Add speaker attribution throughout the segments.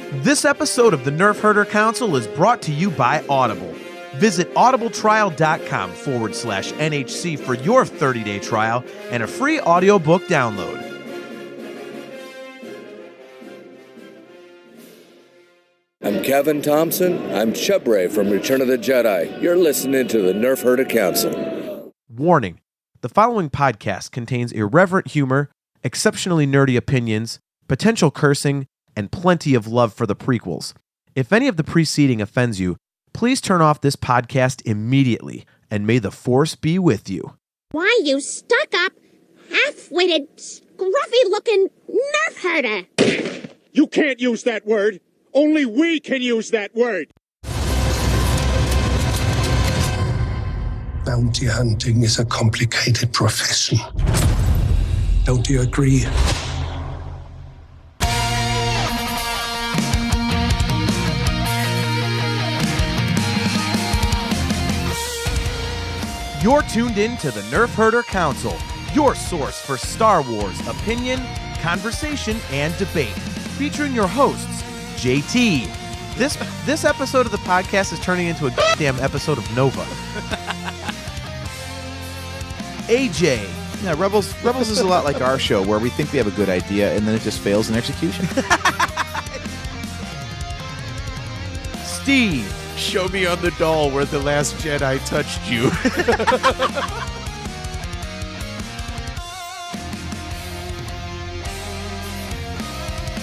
Speaker 1: This episode of the Nerf Herder Council is brought to you by Audible. Visit audibletrial.com/NHC for your 30-day trial and a free audiobook download.
Speaker 2: I'm Kevin Thompson. I'm Chubray from Return of the Jedi. You're listening to the Nerf Herder Council.
Speaker 1: Warning: the following podcast contains irreverent humor, exceptionally nerdy opinions, potential cursing, and plenty of love for the prequels. If any of the preceding offends you, please turn off this podcast immediately, and may the Force be with you.
Speaker 3: Why, you stuck-up, half-witted, scruffy-looking nerf herder!
Speaker 4: You can't use that word! Only we can use that word!
Speaker 5: Bounty hunting is a complicated profession. Don't you agree?
Speaker 1: You're tuned in to the Nerf Herder Council, your source for Star Wars opinion, conversation, and debate, featuring your hosts, JT. This episode of the podcast is turning into a goddamn episode of Nova. AJ.
Speaker 6: Yeah, Rebels is a lot like our show, where we think we have a good idea and then it just fails in execution.
Speaker 1: Steve.
Speaker 7: Show me on the doll where the last Jedi touched you.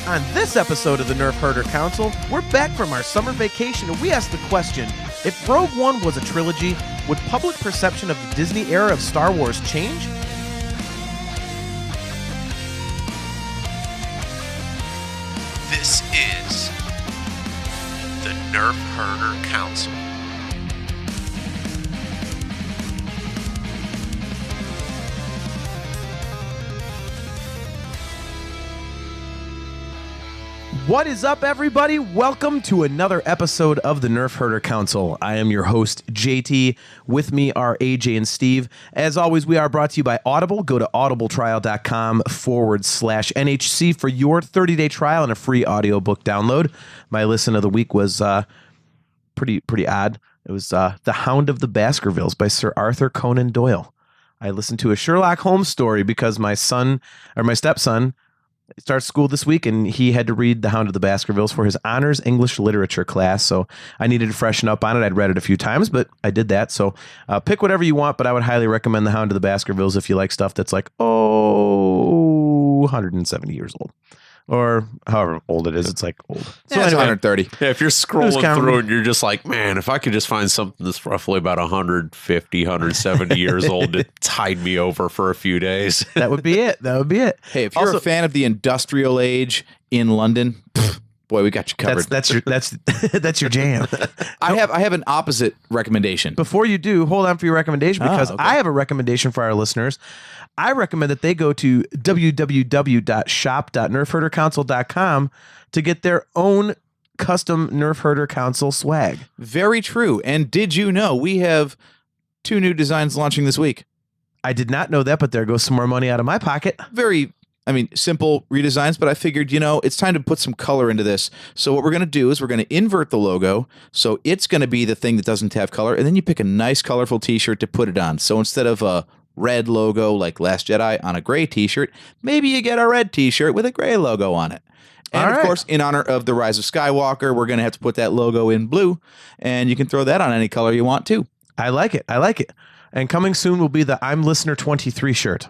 Speaker 1: On this episode of the Nerf Herder Council, we're back from our summer vacation and we asked the question, if Rogue One was a trilogy, would public perception of the Disney era of Star Wars change?
Speaker 7: This is the Nerf Herder Council.
Speaker 1: What is up, everybody? Welcome to another episode of the Nerf Herder Council. I am your host, JT. With me are AJ and Steve. As always, we are brought to you by Audible. Go to audibletrial.com/NHC for your 30-day trial and a free audiobook download. My listen of the week was pretty odd. It was The Hound of the Baskervilles by Sir Arthur Conan Doyle. I listened to a Sherlock Holmes story because my stepson starts school this week, and he had to read The Hound of the Baskervilles for his honors English literature class. So I needed to freshen up on it. I'd read it a few times, but I did that. So pick whatever you want, but I would highly recommend The Hound of the Baskervilles if you like stuff that's like, 170 years old. Or however old it is, it's like old.
Speaker 6: So anyway, 130.
Speaker 7: Yeah, if you're scrolling through and you're just like, man, if I could just find something that's roughly about 150, 170 years old to tide me over for a few days.
Speaker 1: That would be it.
Speaker 6: Hey, if you're a fan of the industrial age in London, boy, we got you covered.
Speaker 1: That's your jam.
Speaker 6: I have an opposite recommendation.
Speaker 1: Before you do, hold on for your recommendation, because I have a recommendation for our listeners. I recommend that they go to www.shop.nerfherdercouncil.com to get their own custom Nerf Herder Council swag.
Speaker 6: Very true. And did you know we have 2 new designs launching this week?
Speaker 1: I did not know that, but there goes some more money out of my pocket.
Speaker 6: Simple redesigns, but I figured, it's time to put some color into this. So what we're going to do is we're going to invert the logo. So it's going to be the thing that doesn't have color. And then you pick a nice, colorful t-shirt to put it on. So instead of a red logo like Last Jedi on a gray t-shirt, maybe you get a red t-shirt with a gray logo on it. And of course, in honor of the Rise of Skywalker, we're going to have to put that logo in blue, and you can throw that on any color you want too.
Speaker 1: I like it. And coming soon will be the I'm Listener 23 shirt.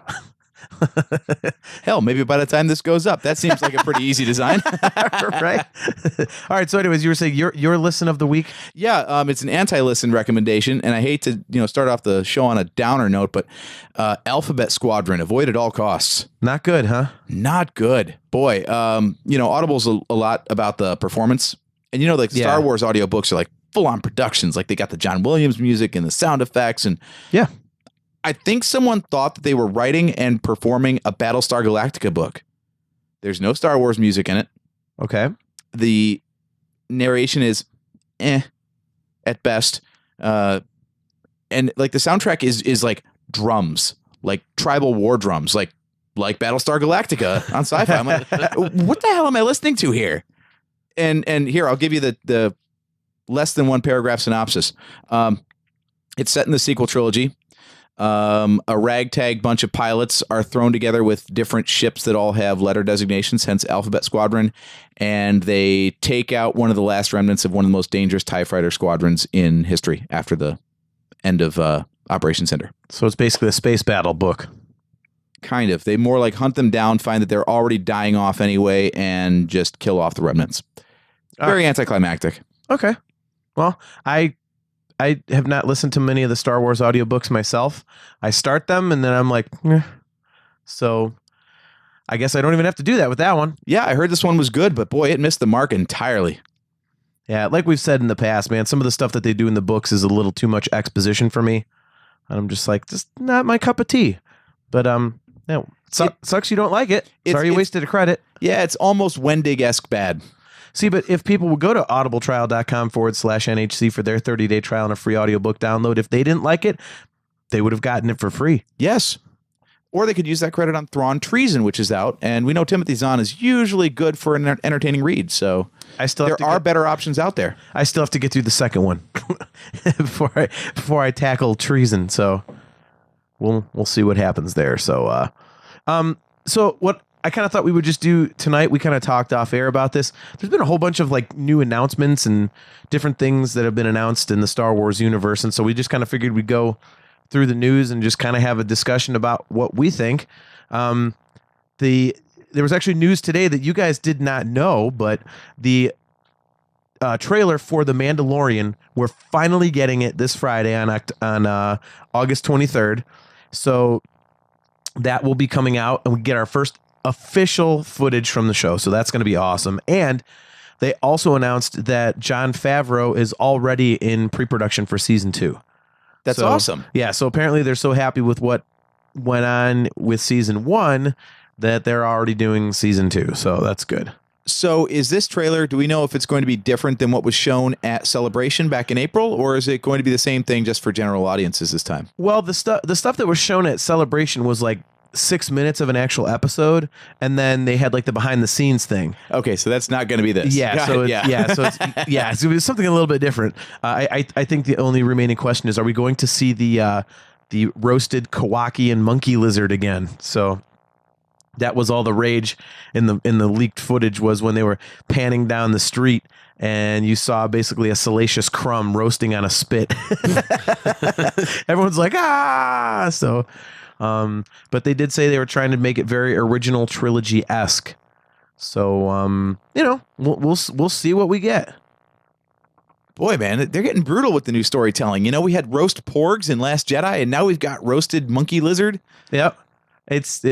Speaker 6: Hell, maybe by the time this goes up, that seems like a pretty easy design.
Speaker 1: Right? All right. So anyways, you were saying your listen of the week?
Speaker 6: Yeah, it's an anti-listen recommendation, and I hate to start off the show on a downer note, but Alphabet Squadron, avoid at all costs.
Speaker 1: Not good, huh?
Speaker 6: Not good. Boy, Audible's a lot about the performance, and Star Wars audiobooks are like full-on productions, like they got the John Williams music and the sound effects, and
Speaker 1: yeah.
Speaker 6: I think someone thought that they were writing and performing a Battlestar Galactica book. There's no Star Wars music in it.
Speaker 1: Okay.
Speaker 6: The narration is at best. And like the soundtrack is like drums, like tribal war drums, like Battlestar Galactica on Sci-Fi. I'm like, what the hell am I listening to here? And here, I'll give you the less than one paragraph synopsis. It's set in the sequel trilogy. A ragtag bunch of pilots are thrown together with different ships that all have letter designations, hence Alphabet Squadron, and they take out one of the last remnants of one of the most dangerous TIE fighter squadrons in history after the end of Operation Cinder.
Speaker 1: So it's basically a space battle book.
Speaker 6: Kind of. They more like hunt them down, find that they're already dying off anyway, and just kill off the remnants. Very anticlimactic.
Speaker 1: Okay. Well, I have not listened to many of the Star Wars audiobooks myself. I start them and then I'm like, eh. So I guess I don't even have to do that with that one.
Speaker 6: Yeah, I heard this one was good, but boy, it missed the mark entirely.
Speaker 1: Yeah, like we've said in the past, man, some of the stuff that they do in the books is a little too much exposition for me. I'm just like, just not my cup of tea. But no, sucks you don't like it. Sorry you wasted a credit.
Speaker 6: Yeah, it's almost Wendig-esque bad.
Speaker 1: See, but if people would go to audibletrial.com/NHC for their 30-day trial and a free audiobook download, if they didn't like it, they would have gotten it for free.
Speaker 6: Yes. Or they could use that credit on Thrawn Treason, which is out. And we know Timothy Zahn is usually good for an entertaining read. So there are better options out there.
Speaker 1: I still have to get through the second one before I tackle Treason. So we'll see what happens there. So so what I kind of thought we would just do tonight, we kind of talked off air about this. There's been a whole bunch of like new announcements and different things that have been announced in the Star Wars universe. And so we just kind of figured we'd go through the news and just kind of have a discussion about what we think. There was actually news today that you guys did not know, but the trailer for The Mandalorian, we're finally getting it this Friday on August 23rd. So that will be coming out and we get our first official footage from the show. So that's going to be awesome. And they also announced that Jon Favreau is already in pre-production for season 2.
Speaker 6: That's awesome.
Speaker 1: Yeah. So apparently they're so happy with what went on with season 1 that they're already doing season 2. So that's good.
Speaker 6: So is this trailer, do we know if it's going to be different than what was shown at Celebration back in April, or is it going to be the same thing just for general audiences this time?
Speaker 1: Well, the stuff that was shown at Celebration was like 6 minutes of an actual episode, and then they had like the behind the scenes thing.
Speaker 6: Okay, so that's not going to be this.
Speaker 1: Yeah, so it's something a little bit different. I think the only remaining question is, are we going to see the roasted Kowakian monkey lizard again? So that was all the rage in the leaked footage, was when they were panning down the street and you saw basically a salacious crumb roasting on a spit. Everyone's like, ah! So but they did say they were trying to make it very original trilogy-esque. So we'll see what we get.
Speaker 6: Boy, man, they're getting brutal with the new storytelling. You know, we had roast porgs in Last Jedi, and now we've got roasted monkey lizard.
Speaker 1: Yep.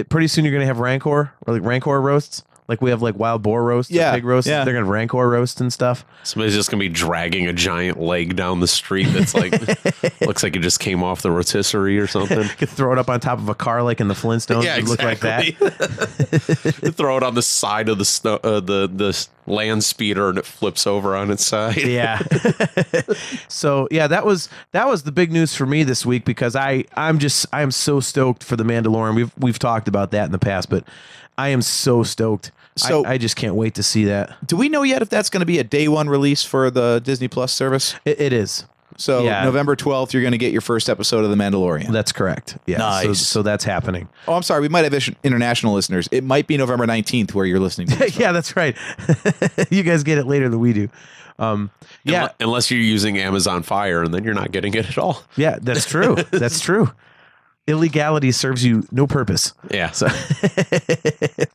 Speaker 1: Pretty soon you're gonna have Rancor, or like Rancor roasts. Like we have like wild boar roasts, pig roasts. Yeah. They're gonna have Rancor roast and stuff.
Speaker 7: Somebody's just gonna be dragging a giant leg down the street that's like looks like it just came off the rotisserie or something.
Speaker 1: Could throw it up on top of a car like in the Flintstones.
Speaker 7: Yeah, exactly.
Speaker 1: Look like that.
Speaker 7: Throw it on the side of the land speeder and it flips over on its side.
Speaker 1: Yeah. So yeah, that was the big news for me this week, because I am so stoked for The Mandalorian. We've talked about that in the past, but I am so stoked. So I just can't wait to see that.
Speaker 6: Do we know yet if that's going to be a day one release for the Disney Plus service?
Speaker 1: It is.
Speaker 6: So November 12th, you're going to get your first episode of The Mandalorian.
Speaker 1: That's correct. Yeah.
Speaker 6: Nice.
Speaker 1: So that's happening.
Speaker 6: Oh, I'm sorry. We might have international listeners. It might be November 19th where you're listening to this.
Speaker 1: Yeah, that's right. You guys get it later than we do.
Speaker 7: Unless you're using Amazon Fire, and then you're not getting it at all.
Speaker 1: Yeah, that's true. That's true. Illegality serves you no purpose.
Speaker 7: Yeah.
Speaker 1: So,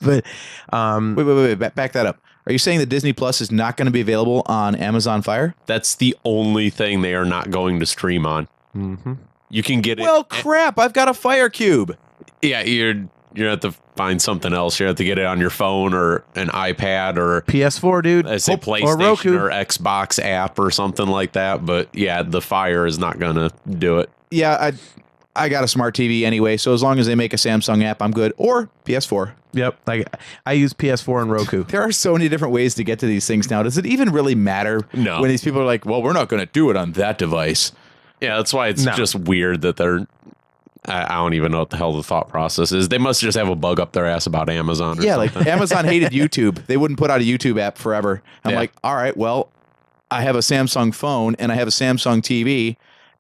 Speaker 1: but
Speaker 6: wait, back that up. Are you saying that Disney Plus is not going to be available on Amazon Fire?
Speaker 7: That's the only thing they are not going to stream on.
Speaker 1: Mm-hmm.
Speaker 7: You can get it.
Speaker 6: Well, crap! I've got a Fire Cube.
Speaker 7: Yeah, you're gonna have to find something else. You have to get it on your phone or an iPad or
Speaker 1: PS4, dude.
Speaker 7: I say PlayStation or Xbox app or something like that. But yeah, the Fire is not gonna do it.
Speaker 6: Yeah, I got a smart TV anyway, so as long as they make a Samsung app, I'm good. Or PS4.
Speaker 1: Yep. Like I use PS4 and Roku.
Speaker 6: There are so many different ways to get to these things now. Does it even really matter?
Speaker 7: No.
Speaker 6: When these people are like, well, we're not going to do it on that device.
Speaker 7: Yeah, that's why it's just weird that they're... I don't even know what the hell the thought process is. They must just have a bug up their ass about Amazon. Or
Speaker 6: Yeah,
Speaker 7: something.
Speaker 6: like Amazon hated YouTube. They wouldn't put out a YouTube app forever. I'm like, all right, well, I have a Samsung phone and I have a Samsung TV,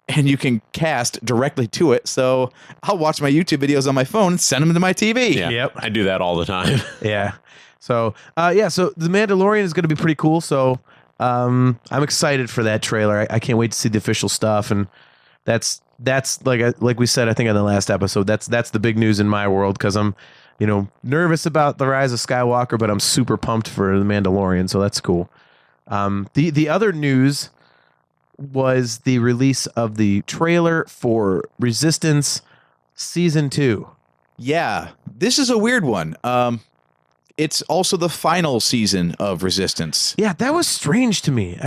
Speaker 6: and you can cast directly to it. So I'll watch my YouTube videos on my phone and send them to my TV.
Speaker 7: Yeah,
Speaker 1: Yep.
Speaker 7: I do that all the time.
Speaker 1: Yeah. So so The Mandalorian is going to be pretty cool. So I'm excited for that trailer. I can't wait to see the official stuff, and that's like we said, I think on the last episode, that's the big news in my world, because I'm nervous about the Rise of Skywalker, but I'm super pumped for the Mandalorian. So that's cool. The other news was the release of the trailer for Resistance Season 2.
Speaker 6: Yeah, this is a weird one. It's also the final season of Resistance.
Speaker 1: Yeah, that was strange to me.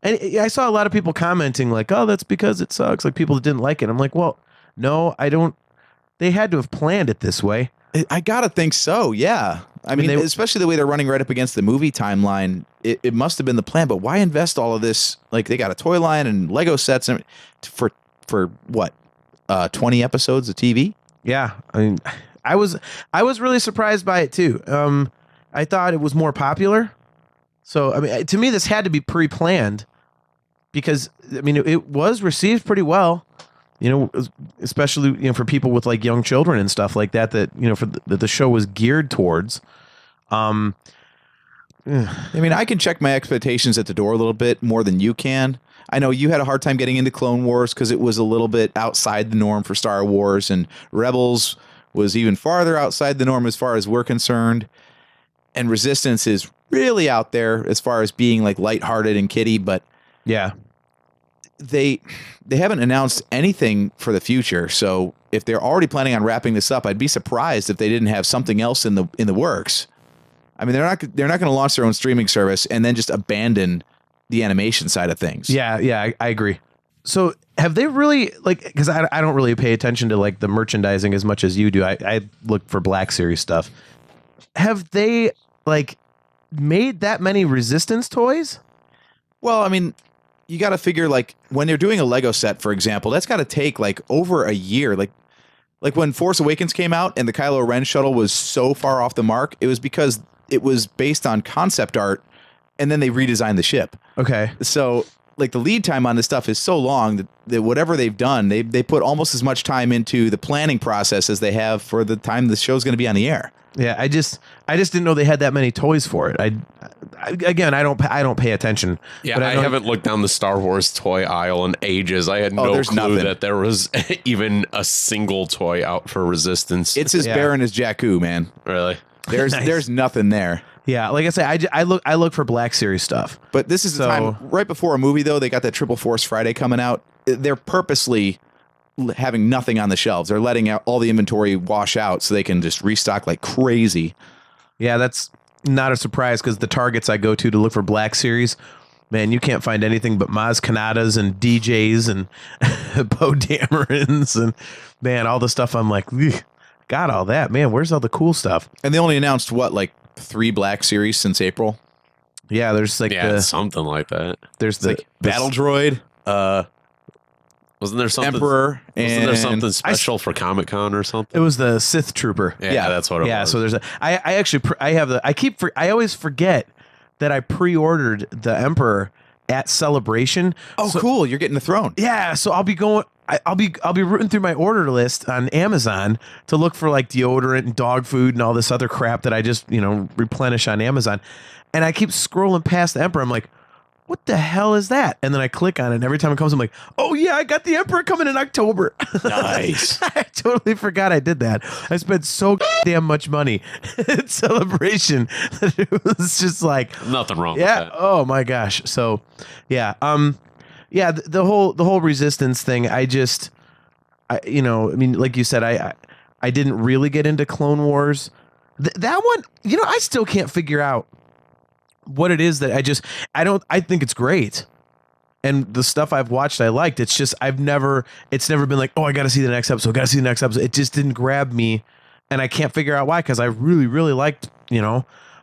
Speaker 1: I saw a lot of people commenting like, "Oh, that's because it sucks." Like people that didn't like it. I'm like, well, no, I don't. They had to have planned it this way.
Speaker 6: I gotta think so. Yeah, I mean, especially the way they're running right up against the movie timeline. It must have been the plan. But why invest all of this? Like they got a toy line and Lego sets and for what? 20 episodes of TV?
Speaker 1: Yeah, I mean, I was really surprised by it too. I thought it was more popular. So I mean, to me, this had to be pre-planned, because I mean, it was received pretty well. Especially for people with like young children and stuff like that. That the show was geared towards.
Speaker 6: I mean, I can check my expectations at the door a little bit more than you can. I know you had a hard time getting into Clone Wars because it was a little bit outside the norm for Star Wars, and Rebels was even farther outside the norm as far as we're concerned. And Resistance is really out there as far as being like lighthearted and kiddie, but
Speaker 1: yeah,
Speaker 6: they haven't announced anything for the future. So if they're already planning on wrapping this up, I'd be surprised if they didn't have something else in the works. I mean, they're not going to launch their own streaming service and then just abandon the animation side of things.
Speaker 1: Yeah, I agree. So have they really, like, because I don't really pay attention to like the merchandising as much as you do. I look for Black Series stuff. Have they like made that many Resistance toys?
Speaker 6: Well, I mean, you got to figure like when they're doing a Lego set, for example, that's got to take like over a year. Like when Force Awakens came out and the Kylo Ren shuttle was so far off the mark, it was because it was based on concept art and then they redesigned the ship.
Speaker 1: Okay.
Speaker 6: So like the lead time on this stuff is so long that whatever they've done, they put almost as much time into the planning process as they have for the time the show's going to be on the air.
Speaker 1: Yeah, I just didn't know they had that many toys for it. I don't pay attention.
Speaker 7: Yeah,
Speaker 1: but
Speaker 7: I haven't looked down the Star Wars toy aisle in ages. I had no clue
Speaker 6: nothing.
Speaker 7: that there was even a single toy out for Resistance.
Speaker 6: It's as barren as Jakku, man.
Speaker 7: Really?
Speaker 6: There's nothing there.
Speaker 1: Yeah, like I say, I look for Black Series stuff.
Speaker 6: But this is the time right before a movie, though. They got that Triple Force Friday coming out. They're purposely having nothing on the shelves. They're letting out all the inventory wash out so they can just restock like crazy.
Speaker 1: Yeah, that's not a surprise, because the Targets I go to look for Black Series, man, you can't find anything but Maz Kanadas and DJs and Poe Damerons and man, all the stuff. I'm like, got all that, man. Where's all the cool stuff?
Speaker 6: And they only announced what, like 3 Black Series since April.
Speaker 1: Yeah, there's like
Speaker 7: something like that.
Speaker 1: There's the
Speaker 6: like Battle Droid.
Speaker 7: Wasn't there something
Speaker 6: Emperor?
Speaker 7: Wasn't there something special for Comic-Con or something?
Speaker 1: It was the Sith Trooper.
Speaker 7: Yeah, that's what it was.
Speaker 1: Yeah, so there's I always forget that I pre-ordered the Emperor at Celebration.
Speaker 6: Oh, so, cool! You're getting the throne.
Speaker 1: Yeah, so I'll be going. I'll be rooting through my order list on Amazon to look for like deodorant and dog food and all this other crap that I just replenish on Amazon, and I keep scrolling past the Emperor. I'm like, what the hell is that? And then I click on it, and every time it comes, I'm like, oh yeah, I got the Emperor coming in October.
Speaker 6: Nice.
Speaker 1: I totally forgot I did that. I spent so damn much money at Celebration that it was just like
Speaker 7: nothing wrong with that.
Speaker 1: Oh my gosh. So yeah. The whole Resistance thing, I mean, like you said, I didn't really get into Clone Wars. That one, I still can't figure out what it is that I think it's great. And the stuff I've watched, I liked. It's just, it's never been like, oh, I got to see the next episode. It just didn't grab me. And I can't figure out why, because I really, really liked,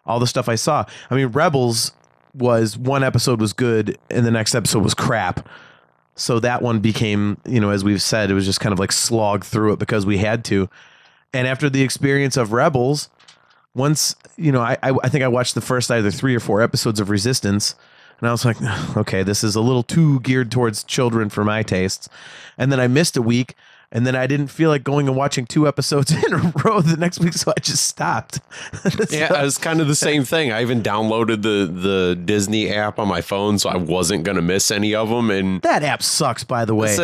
Speaker 1: all the stuff I saw. I mean, Rebels was one episode was good and the next episode was crap. So that one became, as we've said, it was just kind of like slog through it because we had to. And after the experience of Rebels, once, I think I watched the first either 3 or 4 episodes of Resistance, and I was like, okay, this is a little too geared towards children for my tastes. And then I missed a week, and then I didn't feel like going and watching 2 episodes in a row the next week, so I just stopped.
Speaker 7: Yeah, it was kind of the same thing. I even downloaded the Disney app on my phone, so I wasn't going to miss any of them. And
Speaker 1: that app sucks, by the way.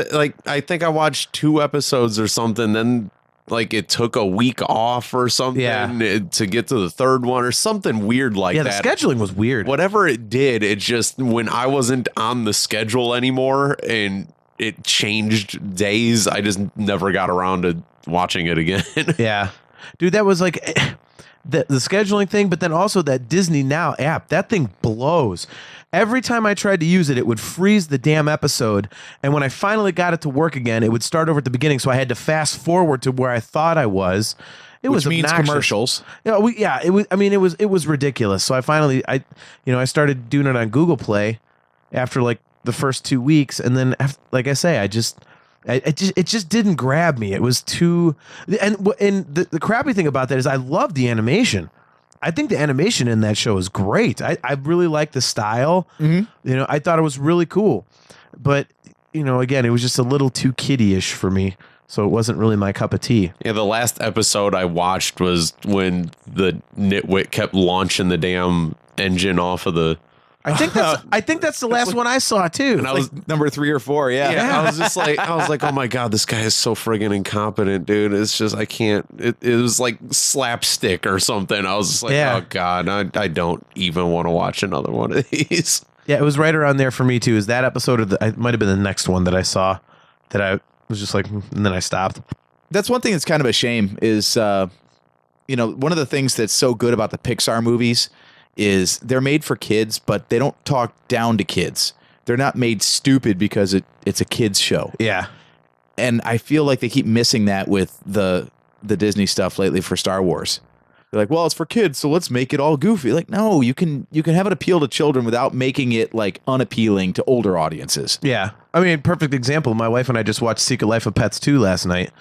Speaker 7: I think I watched 2 episodes or something, then it took a week off or something to get to the 3rd one or something weird like that.
Speaker 1: Yeah, the scheduling was weird.
Speaker 7: Whatever it did, it just, when I wasn't on the schedule anymore and it changed days, I just never got around to watching it again.
Speaker 1: Yeah. Dude, that was like the scheduling thing, but then also that Disney Now app, that thing blows. Every time I tried to use it, it would freeze the damn episode. And when I finally got it to work again, it would start over at the beginning. So I had to fast forward to where I thought I was.
Speaker 6: Which means
Speaker 1: obnoxious.
Speaker 6: commercials.
Speaker 1: It was. I mean, it was ridiculous. So I finally, I started doing it on Google Play after like the first 2 weeks, and then after, like I say, it just didn't grab me. It was too. And the crappy thing about that is I love the animation. I think the animation in that show is great. I really like the style. Mm-hmm. I thought it was really cool. But, again, it was just a little too kiddie-ish for me. So it wasn't really my cup of tea.
Speaker 7: Yeah, the last episode I watched was when the nitwit kept launching the damn engine off of the...
Speaker 1: I think that's the last one I saw too.
Speaker 7: And I was
Speaker 6: number 3 or 4. Yeah.
Speaker 7: I was just like, oh my God, this guy is so friggin' incompetent, dude. It's just, I can't, it was like slapstick or something. I was just like, oh God, I don't even want to watch another one of these.
Speaker 1: Yeah, it was right around there for me too. Is that episode of it might have been the next one that I saw that I was just like, and then I stopped.
Speaker 6: That's one thing that's kind of a shame is, one of the things that's so good about the Pixar movies is they're made for kids, but they don't talk down to kids. They're not made stupid because it's a kid's show.
Speaker 1: Yeah.
Speaker 6: And I feel like they keep missing that with the Disney stuff lately for Star Wars. They're like, well, it's for kids, so let's make it all goofy. Like, no, you can have it appeal to children without making it like unappealing to older audiences.
Speaker 1: Yeah. I mean, perfect example. My wife and I just watched Secret Life of Pets 2 last night.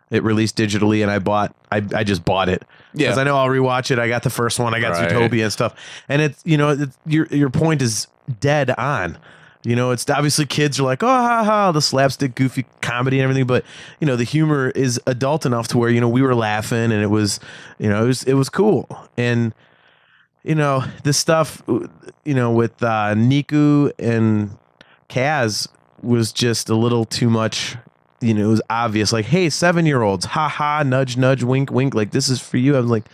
Speaker 1: It released digitally, and I just bought it because I know I'll rewatch it. I got the first one. I got Zootopia and stuff, and it's your point is dead on. It's obviously kids are like, oh, ha ha, the slapstick, goofy comedy and everything, but the humor is adult enough to where we were laughing, and it was it was cool, and this stuff with Niku and Kaz was just a little too much. It was obvious, like, hey, 7-year-olds, ha ha, nudge, nudge, wink, wink, like, this is for you. I was like,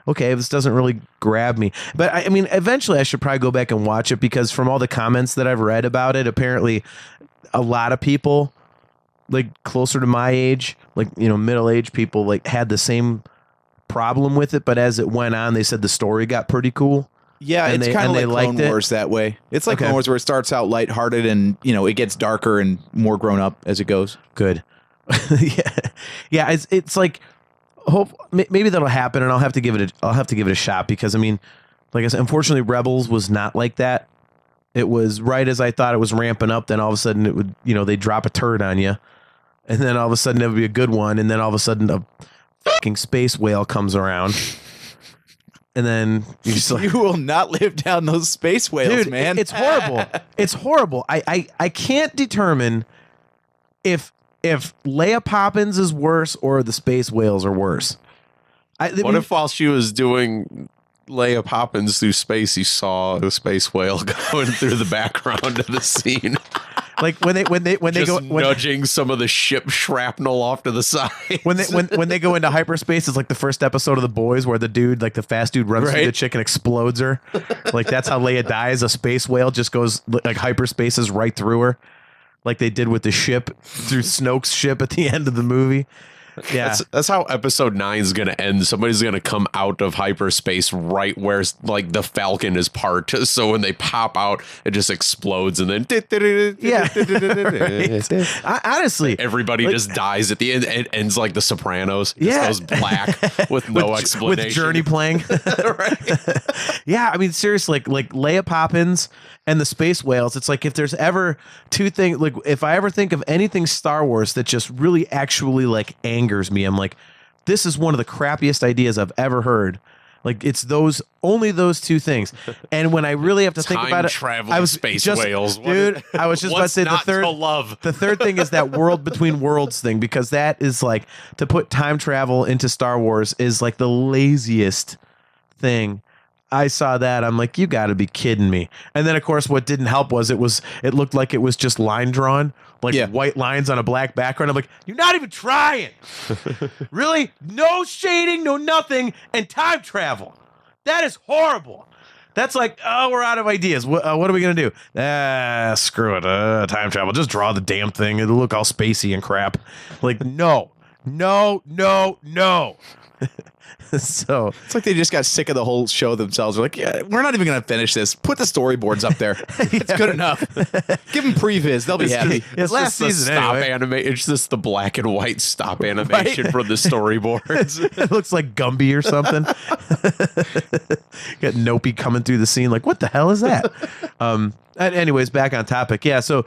Speaker 1: okay, this doesn't really grab me. But I mean, eventually I should probably go back and watch it because from all the comments that I've read about it, apparently a lot of people, like, closer to my age, like, middle-aged people, like, had the same problem with it. But as it went on, they said the story got pretty cool.
Speaker 6: Yeah, it's kind of like Clone Wars that way. It's like Clone Wars where it starts out lighthearted and, it gets darker and more grown up as it goes.
Speaker 1: Good. Yeah. It's like, maybe that'll happen, and I'll have to give it a shot because, I mean, like I said, unfortunately, Rebels was not like that. It was right as I thought it was ramping up. Then all of a sudden it would, they drop a turd on you, and then all of a sudden it would be a good one, and then all of a sudden a fucking space whale comes around. And then you just
Speaker 6: you will not live down those space whales,
Speaker 1: dude,
Speaker 6: man.
Speaker 1: It's horrible. It's horrible. I can't determine if Leia Poppins is worse or the space whales are worse.
Speaker 7: What if while she was doing Leia Poppins through space, you saw a space whale going through the background of the scene?
Speaker 1: Like when they go
Speaker 7: nudging some of the ship shrapnel off to the side.
Speaker 1: When they go into hyperspace, it's like the first episode of The Boys where the dude, like the fast dude, runs through the chick and explodes her. Like that's how Leia dies. A space whale just goes like hyperspaces right through her, like they did with the ship through Snoke's ship at the end of the movie. Yeah,
Speaker 7: that's how episode 9 is going to end. Somebody's going to come out of hyperspace right where like the Falcon is parked. So when they pop out, it just explodes, and then
Speaker 1: honestly,
Speaker 7: everybody just dies at the end. It ends like The Sopranos. It just goes black with no explanation.
Speaker 1: With Journey playing.
Speaker 7: Right.
Speaker 1: Yeah, I mean, seriously, like Leia Poppins and the space whales. It's like if there's ever two things, like if I ever think of anything Star Wars that just really actually like angers me, I'm like, this is one of the crappiest ideas I've ever heard. Like it's only those two things. And when I really have to think about it,
Speaker 7: I was space whales,
Speaker 1: dude. I was just about to say
Speaker 7: the
Speaker 1: third thing is that world between worlds thing, because that is like to put time travel into Star Wars is like the laziest thing. I saw that. I'm like, you got to be kidding me. And then, of course, what didn't help was it looked like it was just line drawn, like white lines on a black background. I'm like, you're not even trying. Really? No shading, no nothing, and time travel. That is horrible. That's like, oh, we're out of ideas. What are we going to do? Screw it. Time travel. Just draw the damn thing. It'll look all spacey and crap. Like, no. So
Speaker 6: it's like they just got sick of the whole show themselves. They're like, yeah, we're not even going to finish this. Put the storyboards up there. It's good enough. Give them previs. They'll be happy.
Speaker 1: It's last season anyway.
Speaker 7: It's just the black and white stop animation from the storyboards.
Speaker 1: It looks like Gumby or something. Got Nopi coming through the scene. Like, what the hell is that? Anyways, back on topic. Yeah. So,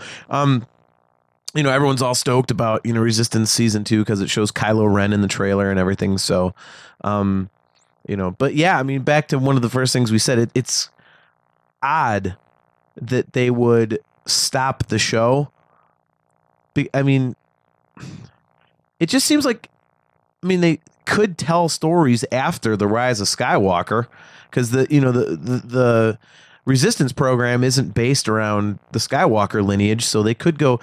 Speaker 1: everyone's all stoked about, Resistance Season 2 because it shows Kylo Ren in the trailer and everything. So, but yeah, I mean, back to one of the first things we said, it's odd that they would stop the show. I mean, it just seems like, they could tell stories after the Rise of Skywalker because the Resistance program isn't based around the Skywalker lineage. So they could go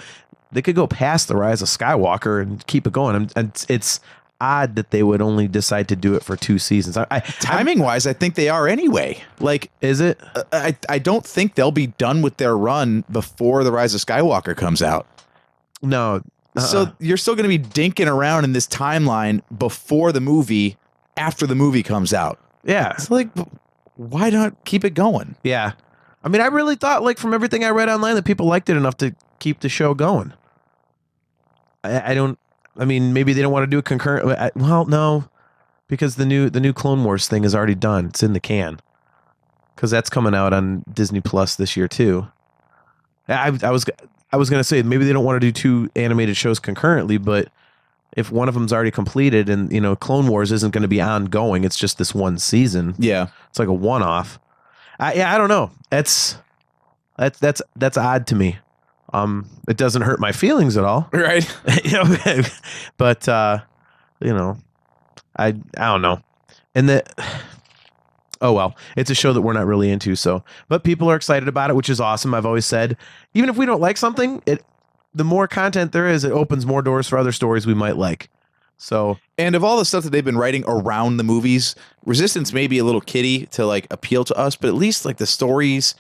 Speaker 1: past the Rise of Skywalker and keep it going. And it's odd that they would only decide to do it for 2 seasons.
Speaker 6: Timing wise, I think they are anyway. Like,
Speaker 1: is it?
Speaker 6: I don't think they'll be done with their run before the Rise of Skywalker comes out.
Speaker 1: No.
Speaker 6: So you're still going to be dinking around in this timeline before the movie, after the movie comes out.
Speaker 1: Yeah.
Speaker 6: It's like, why not keep it going?
Speaker 1: Yeah. I mean, I really thought, like, from everything I read online, that people liked it enough to keep the show going. Maybe they don't want to do it concurrent. Well, no, because the new Clone Wars thing is already done. It's in the can because that's coming out on Disney Plus this year too. I was gonna say maybe they don't want to do 2 animated shows concurrently, but if one of them's already completed and Clone Wars isn't going to be ongoing, it's just this one season.
Speaker 6: Yeah,
Speaker 1: it's like a one-off. I don't know. That's odd to me. It doesn't hurt my feelings at all.
Speaker 6: Right.
Speaker 1: But, I don't know. And oh, well, it's a show that we're not really into. So, but people are excited about it, which is awesome. I've always said, even if we don't like something, the more content there is, it opens more doors for other stories we might like. So,
Speaker 6: and of all the stuff that they've been writing around the movies, Resistance may be a little kiddie to like appeal to us, but at least like the stories,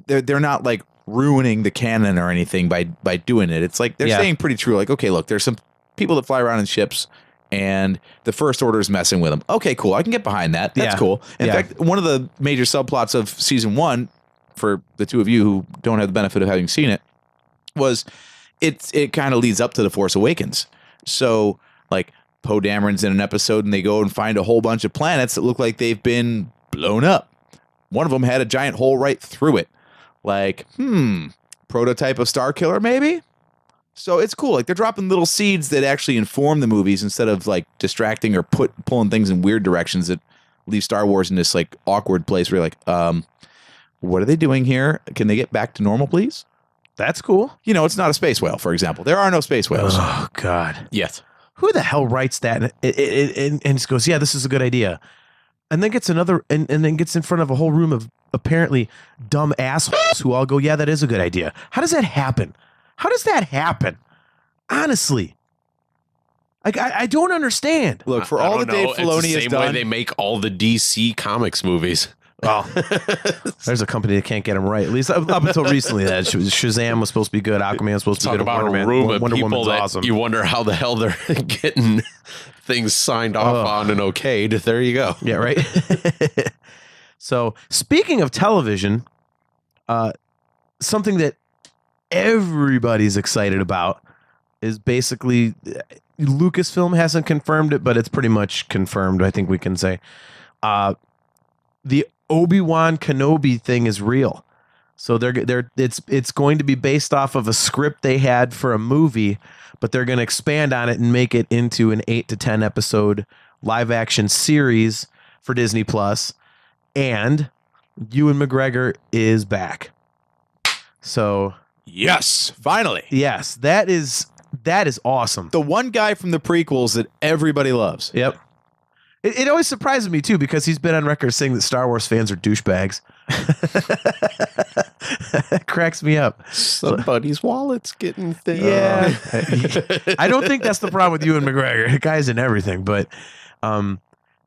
Speaker 6: they're not like ruining the canon or anything by doing it. It's like they're staying pretty true. Like, okay, look, there's some people that fly around in ships and the First Order is messing with them. Okay, cool. I can get behind that. That's cool. In fact, one of the major subplots of season 1, for the 2 of you who don't have the benefit of having seen it, was it kind of leads up to The Force Awakens. So like Poe Dameron's in an episode and they go and find a whole bunch of planets that look like they've been blown up. One of them had a giant hole right through it. Like, prototype of Star Killer, maybe? So it's cool. Like, they're dropping little seeds that actually inform the movies instead of, like, distracting or pulling things in weird directions that leave Star Wars in this, like, awkward place where you're like, what are they doing here? Can they get back to normal, please?
Speaker 1: That's cool.
Speaker 6: It's not a space whale, for example. There are no space whales.
Speaker 1: Oh, God.
Speaker 6: Yes.
Speaker 1: Who the hell writes that and just goes, yeah, this is a good idea. And then gets and then gets in front of a whole room of apparently dumb assholes who all go, yeah, that is a good idea. How does that happen? Honestly. Like, I don't understand.
Speaker 6: Look, for all the Dave Filoni has done.
Speaker 7: It's the same way they make all the DC Comics movies.
Speaker 1: Well, there's a company that can't get them right. At least up until recently, that Shazam was supposed to be good. Aquaman was supposed to be good.
Speaker 7: Talk about a room of people that awesome. You wonder how the hell they're getting things signed off on and okayed. There you go.
Speaker 1: Yeah, right. So, speaking of television, something that everybody's excited about is basically Lucasfilm hasn't confirmed it, but it's pretty much confirmed. I think we can say the Obi-Wan Kenobi thing is real. So it's going to be based off of a script they had for a movie, but they're going to expand on it and make it into an 8 to 10 episode live action series for Disney Plus. And Ewan McGregor is back. So
Speaker 6: yes, finally.
Speaker 1: Yes, that is awesome.
Speaker 6: The one guy from the prequels that everybody loves.
Speaker 1: Yep. It always surprises me too, because he's been on record saying that Star Wars fans are douchebags. It cracks me up.
Speaker 7: Somebody's wallet's getting thin.
Speaker 1: Yeah. I don't think that's the problem with Ewan McGregor. The guy's in everything, but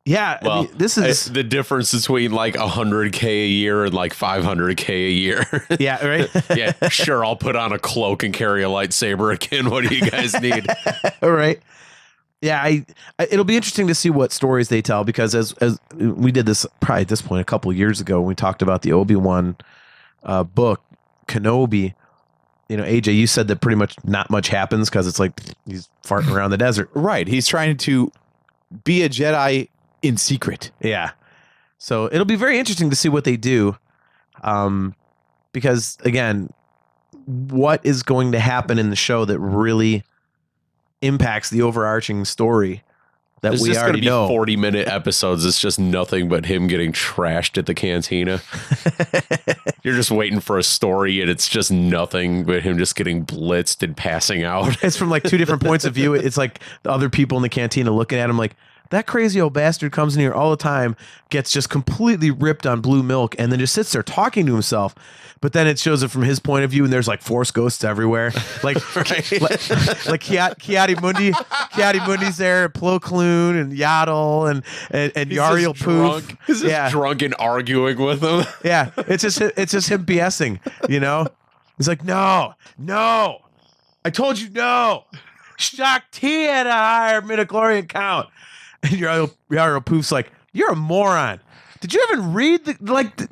Speaker 1: yeah,
Speaker 7: well,
Speaker 1: I mean, this is
Speaker 7: the difference between like $100K a year and like $500K a year.
Speaker 1: Yeah, right.
Speaker 7: Yeah, sure. I'll put on a cloak and carry a lightsaber again. What do you guys need?
Speaker 1: All right. Yeah, it'll be interesting to see what stories they tell, because as we did this probably at this point a couple of years ago when we talked about the Obi-Wan book, Kenobi. You know, AJ, you said that pretty much not much happens because it's like he's farting around the desert.
Speaker 6: Right. He's trying to be a Jedi in secret.
Speaker 1: Yeah. So it'll be very interesting to see what they do. Because again, what is going to happen in the show that really impacts the overarching story that
Speaker 7: There's
Speaker 1: we
Speaker 7: just
Speaker 1: already know?
Speaker 7: 40-minute episodes. It's just nothing but him getting trashed at the cantina. You're just waiting for a story, and it's just nothing but him just getting blitzed and passing out.
Speaker 1: It's from like two different points of view. It's like the other people in the cantina looking at him like, that crazy old bastard comes in here all the time, gets just completely ripped on blue milk, and then just sits there talking to himself. But then it shows it from his point of view, and there's like Force ghosts everywhere. Like, like Kiadi Mundi's there, Plo Koon and Yaddle and Yariel Poof.
Speaker 7: He's just drunk and arguing with him.
Speaker 1: Yeah, it's just him BSing, you know? He's like, no, I told you no. Shock T at a higher midichlorian count. And Yariel Poof's like, you're a moron. Did you even read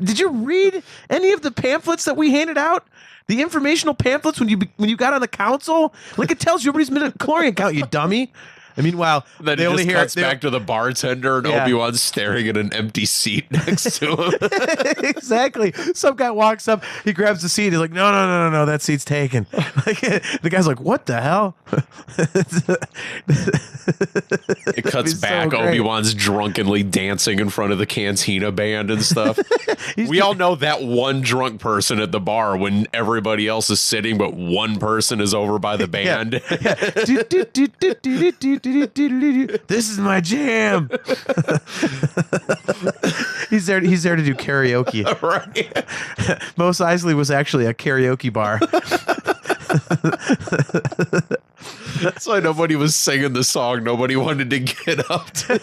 Speaker 1: did you read any of the pamphlets that we handed out? The informational pamphlets when you got on the council? Like, it tells you everybody's midichlorian count, you dummy. And meanwhile,
Speaker 7: then
Speaker 1: they
Speaker 7: it
Speaker 1: only
Speaker 7: just
Speaker 1: hear
Speaker 7: cuts back to the bartender, and Obi-Wan's staring at an empty seat next to him.
Speaker 1: Exactly. Some guy walks up, he grabs the seat, he's like, no, that seat's taken. Like, the guy's like, what the hell?
Speaker 7: It cuts back.
Speaker 1: So
Speaker 7: Obi-Wan's drunkenly dancing in front of the cantina band and stuff. We all know that one drunk person at the bar when everybody else is sitting, but one person is over by the band.
Speaker 1: This is my jam. He's there to do karaoke.
Speaker 7: Right.
Speaker 1: Mos Eisley was actually a karaoke bar.
Speaker 7: That's why nobody was singing the song. Nobody wanted to get up to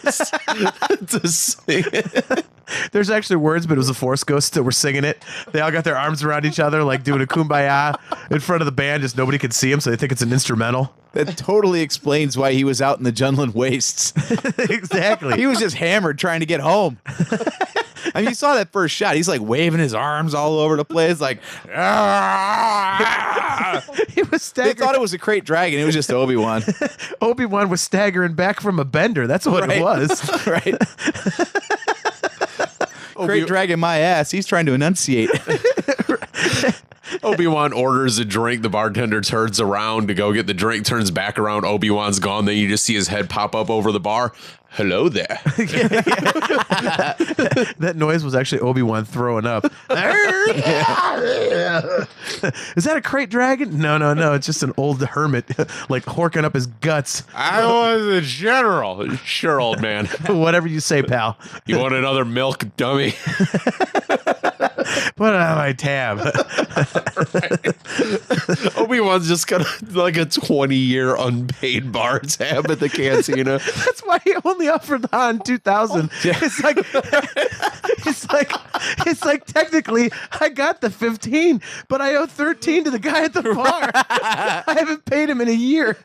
Speaker 7: sing it.
Speaker 1: There's actually words, but it was the Force ghosts that were singing it. They all got their arms around each other, like doing a kumbaya in front of the band. Just nobody could see him, so they think it's an instrumental.
Speaker 6: That totally explains why he was out in the Junlin Wastes.
Speaker 1: Exactly.
Speaker 6: He was just hammered trying to get home. I mean, you saw that first shot. He's like waving his arms all over the place, like,
Speaker 1: he was staggering.
Speaker 6: They thought it was a crate dragon. It was just Obi-Wan.
Speaker 1: Obi-Wan was staggering back from a bender. That's what it was.
Speaker 6: Right. Crate dragging my ass. He's trying to enunciate.
Speaker 7: Obi-Wan orders a drink. The bartender turns around to go get the drink, turns back around. Obi-Wan's gone. Then you just see his head pop up over the bar. Hello there.
Speaker 1: That noise was actually Obi-Wan throwing up. Is that a crate dragon? No. It's just an old hermit, like horking up his guts.
Speaker 7: I was a general. Sure, old man.
Speaker 1: Whatever you say, pal.
Speaker 7: You want another milk, dummy?
Speaker 1: Put it on my tab.
Speaker 7: Obi-Wan's just got like a 20-year unpaid bar tab at the cantina.
Speaker 1: That's why he only offered the Han 2000. It's like technically I got the 15, but I owe 13 to the guy at the bar. I haven't paid him in a year.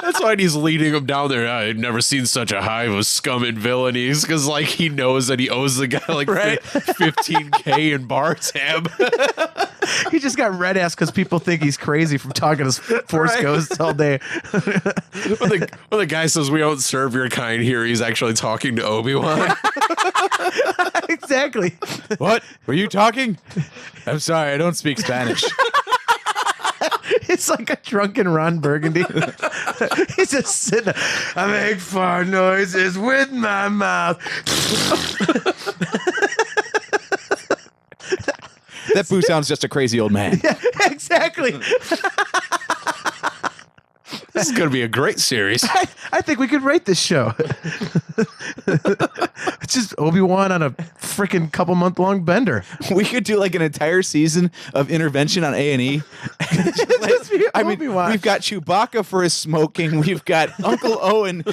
Speaker 7: That's why he's leading him down there. I've never seen such a hive of scum and villainies, because like he knows that he owes the guy like 15K in bar tab.
Speaker 1: He just got red ass because people think he's crazy from talking to Force Ghosts all day.
Speaker 7: When the guy says we don't serve your kind here, he's actually talking to Obi-Wan.
Speaker 1: Exactly.
Speaker 6: What? Were you talking? I'm sorry, I don't speak Spanish.
Speaker 1: It's like a drunken Ron Burgundy. He's just sitting there. I make fart noises with my mouth.
Speaker 6: That Boo sounds just a crazy old man.
Speaker 1: Yeah, exactly.
Speaker 7: This is going to be a great series.
Speaker 1: I think we could rate this show. It's just Obi-Wan on a freaking couple month long bender.
Speaker 6: We could do like an entire season of intervention on A&E. I mean, we've got Chewbacca for his smoking. We've got Uncle Owen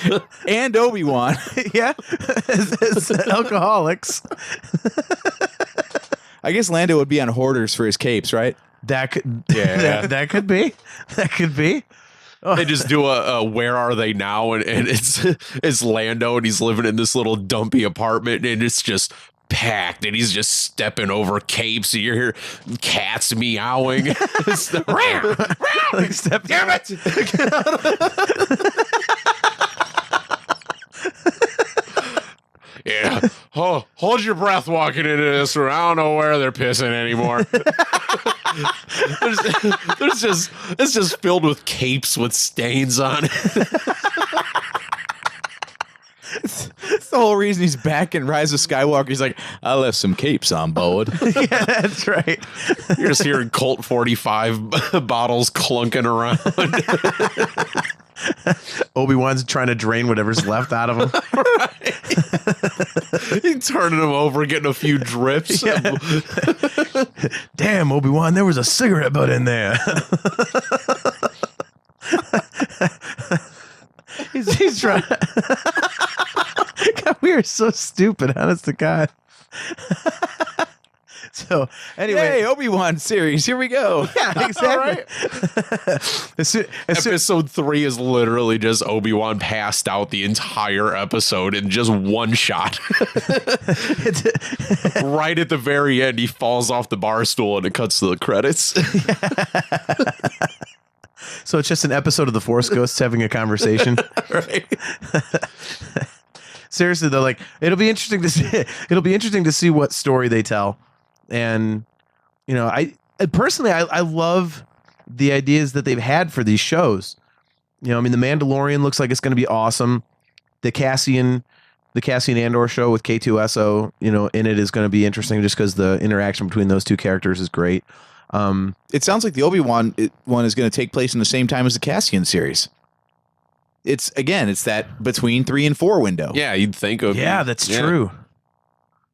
Speaker 6: and Obi-Wan.
Speaker 1: Yeah, as alcoholics.
Speaker 6: I guess Lando would be on Hoarders for his capes, right?
Speaker 1: That could, yeah, that could be. That could be. Oh.
Speaker 7: They just do a where are they now, and it's Lando, and he's living in this little dumpy apartment, and it's just packed, and he's just stepping over capes, and you hear cats meowing. Like,
Speaker 1: damn it!
Speaker 7: Yeah. Oh, hold your breath walking into this room. I don't know where they're pissing anymore. It's just filled with capes with stains on it.
Speaker 6: That's the whole reason he's back in Rise of Skywalker. He's like, I left some capes on board.
Speaker 1: Yeah, that's right.
Speaker 7: You're just hearing Colt 45 bottles clunking around.
Speaker 1: Obi-Wan's trying to drain whatever's left out of him.
Speaker 7: Right. He's turning them over, getting a few drips.
Speaker 1: Yeah. Damn, Obi-Wan, there was a cigarette butt in there. he's trying. God, we are so stupid, honest to God. So anyway,
Speaker 6: hey, Obi-Wan series, here we go.
Speaker 1: Yeah, exactly.
Speaker 7: Episode 3 is literally just Obi-Wan passed out the entire episode in just one shot. Right at the very end, he falls off the bar stool and it cuts to the credits.
Speaker 1: So it's just an episode of the Force Ghosts having a conversation.
Speaker 7: Right.
Speaker 1: Seriously though, like it'll be interesting to see what story they tell. And you know, I personally love the ideas that they've had for these shows. You know, I mean, the Mandalorian looks like it's going to be awesome. The Cassian Andor show with K2SO, you know, in it is going to be interesting just because the interaction between those two characters is great.
Speaker 6: It sounds like the Obi-Wan one is going to take place in the same time as the Cassian series. It's that between 3 and 4 window.
Speaker 7: Yeah, you'd think of.
Speaker 1: Yeah, that's true.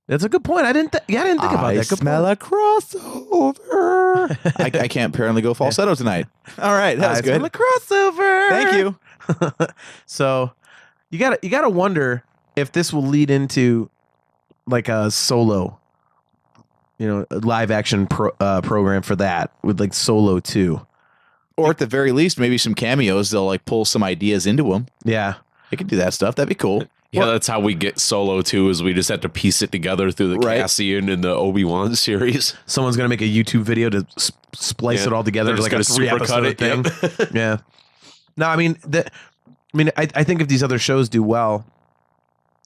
Speaker 1: That's a good point. I didn't think about that. Good
Speaker 6: smell a crossover. I can't apparently go falsetto tonight. All right, that was good.
Speaker 1: Smell a crossover.
Speaker 6: Thank you.
Speaker 1: So you gotta wonder if this will lead into like a Solo, you know, live action program for that with like Solo 2.
Speaker 6: Or at the very least, maybe some cameos. They'll like pull some ideas into them.
Speaker 1: Yeah,
Speaker 6: they could do that stuff. That'd be cool.
Speaker 7: Yeah, that's how we get Solo 2, is we just have to piece it together through the Cassian and the Obi-Wan series.
Speaker 1: Someone's going to make a YouTube video to splice it all together to like a 3-episode thing. Yep. Yeah. No, I mean, I think if these other shows do well,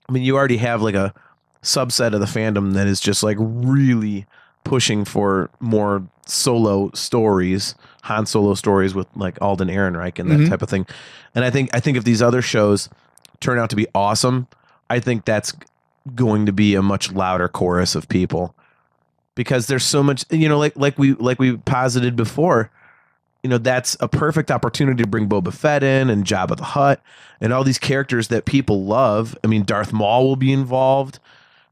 Speaker 1: I mean, you already have like a subset of the fandom that is just like really pushing for more Solo stories, Han Solo stories with like Alden Ehrenreich and that type of thing. And I think if these other shows turn out to be awesome, I think that's going to be a much louder chorus of people, because there's so much, you know, like we posited before, you know, that's a perfect opportunity to bring Boba Fett in and Jabba the Hutt and all these characters that people love. I mean, Darth Maul will be involved.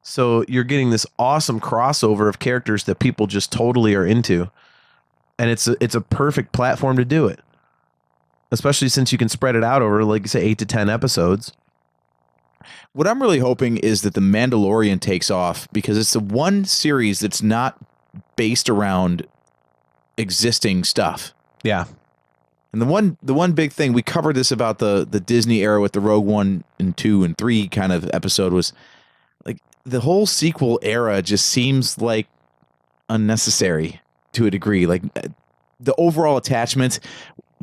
Speaker 1: So you're getting this awesome crossover of characters that people just totally are into. And it's a perfect platform to do it. Especially since you can spread it out over, like you say, 8 to 10 episodes.
Speaker 6: What I'm really hoping is that the Mandalorian takes off, because it's the one series that's not based around existing stuff.
Speaker 1: Yeah.
Speaker 6: And the one big thing, we covered this about the Disney era with the Rogue One and 2 and 3 kind of episode, was like the whole sequel era just seems like unnecessary to a degree. Like the overall attachment,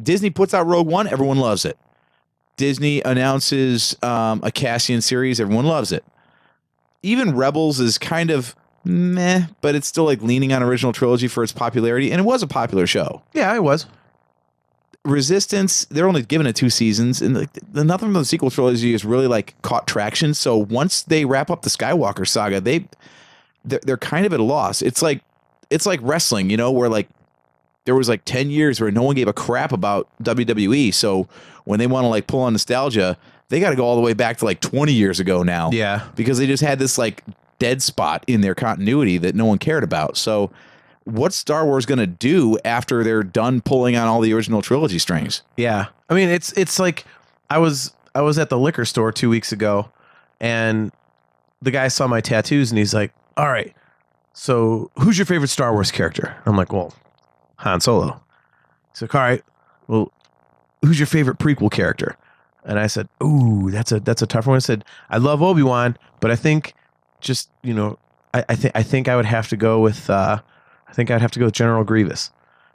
Speaker 6: Disney puts out Rogue One, everyone loves it. Disney announces a Cassian series, everyone loves it. Even Rebels is kind of meh, but it's still like leaning on original trilogy for its popularity, and it was a popular show.
Speaker 1: Yeah, it was.
Speaker 6: Resistance, they're only giving it 2 seasons, and nothing from the sequel trilogy has really like caught traction. So once they wrap up the Skywalker saga, they're kind of at a loss. It's like wrestling, you know, where like there was like 10 years where no one gave a crap about WWE. So when they want to like pull on nostalgia, they got to go all the way back to like 20 years ago now.
Speaker 1: Yeah,
Speaker 6: because they just had this like dead spot in their continuity that no one cared about. So what's Star Wars going to do after they're done pulling on all the original trilogy strings?
Speaker 1: Yeah. I mean, it's like I was at the liquor store 2 weeks ago, and the guy saw my tattoos and he's like, all right, so who's your favorite Star Wars character? I'm like, well, Han Solo. He's like, all right, well, who's your favorite prequel character? And I said, ooh, that's a tough one. I said, I love Obi-Wan, but I think just, you know, I think I would have to go with General Grievous.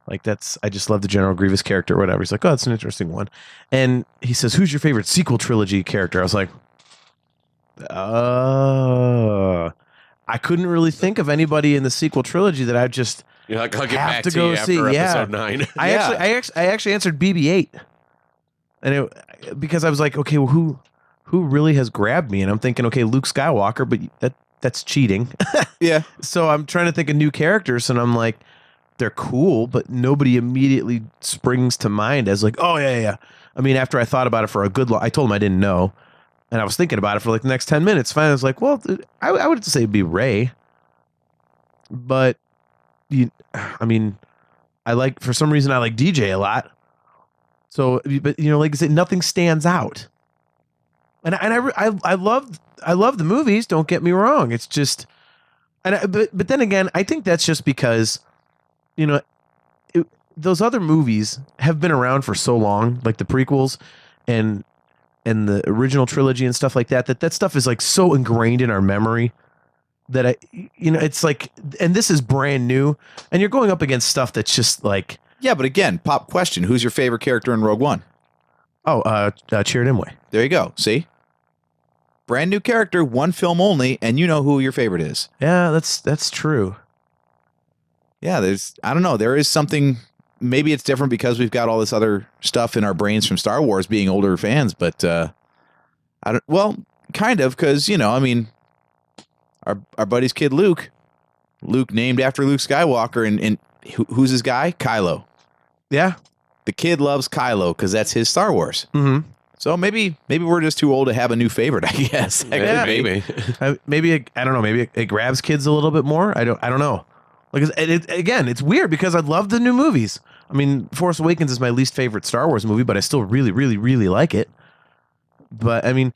Speaker 1: Like I just love the General Grievous character or whatever. He's like, oh, that's an interesting one. And he says, who's your favorite sequel trilogy character? I was like, I couldn't really think of anybody in the sequel trilogy that I just
Speaker 7: You're like, I'll get
Speaker 1: have
Speaker 7: back
Speaker 1: to
Speaker 7: to
Speaker 1: go
Speaker 7: you
Speaker 1: see.
Speaker 7: after
Speaker 1: Yeah.
Speaker 7: episode 9.
Speaker 1: I actually answered BB-8, and because I was like, okay, well, who really has grabbed me? And I'm thinking, okay, Luke Skywalker, but that's cheating.
Speaker 6: Yeah.
Speaker 1: So I'm trying to think of new characters, and I'm like, they're cool, but nobody immediately springs to mind as like, oh yeah. I mean, after I thought about it for a good long, I told him I didn't know, and I was thinking about it for like the next 10 minutes. Finally, I was like, well, I would say it'd be Rey, but I mean, for some reason I like DJ a lot. So, but you know, like I said, nothing stands out. And I love the movies. Don't get me wrong. It's just, but then again, I think that's just because, you know, those other movies have been around for so long, like the prequels and the original trilogy and stuff like that. That stuff is like so ingrained in our memory that it's like, and this is brand new, and you're going up against stuff that's just like,
Speaker 6: yeah. But again, pop question: who's your favorite character in Rogue One?
Speaker 1: Oh, Chirrut Imwe. There
Speaker 6: you go. See, brand new character, one film only, and you know who your favorite is.
Speaker 1: Yeah, that's true.
Speaker 6: Yeah, I don't know. There is something. Maybe it's different because we've got all this other stuff in our brains from Star Wars, being older fans. But I don't. Well, kind of, because you know, I mean, our buddy's kid Luke named after Luke Skywalker, and who's his guy? Kylo.
Speaker 1: Yeah.
Speaker 6: The kid loves Kylo because that's his Star Wars.
Speaker 1: Mm-hmm.
Speaker 6: So maybe we're just too old to have a new favorite, I guess.
Speaker 1: Yeah, maybe. Maybe I don't know. Maybe it grabs kids a little bit more. I don't know. Like again, it's weird because I love the new movies. I mean, Force Awakens is my least favorite Star Wars movie, but I still really, really, really like it. But I mean,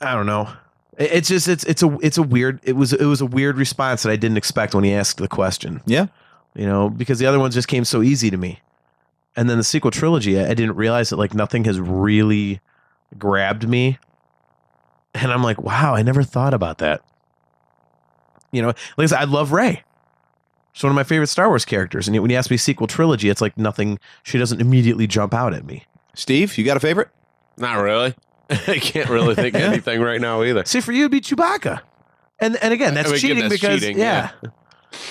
Speaker 1: I don't know. It's just it's a weird. It was a weird response that I didn't expect when he asked the question.
Speaker 6: Yeah,
Speaker 1: you know, because the other ones just came so easy to me. And then the sequel trilogy, I didn't realize that like nothing has really grabbed me. And I'm like, wow, I never thought about that. You know, like I said, I love Rey. She's one of my favorite Star Wars characters. And when you ask me sequel trilogy, it's like nothing, she doesn't immediately jump out at me.
Speaker 6: Steve, you got a favorite?
Speaker 7: Not really. I can't really think of anything right now either.
Speaker 1: See, for you, it'd be Chewbacca. And again, that's cheating because, yeah.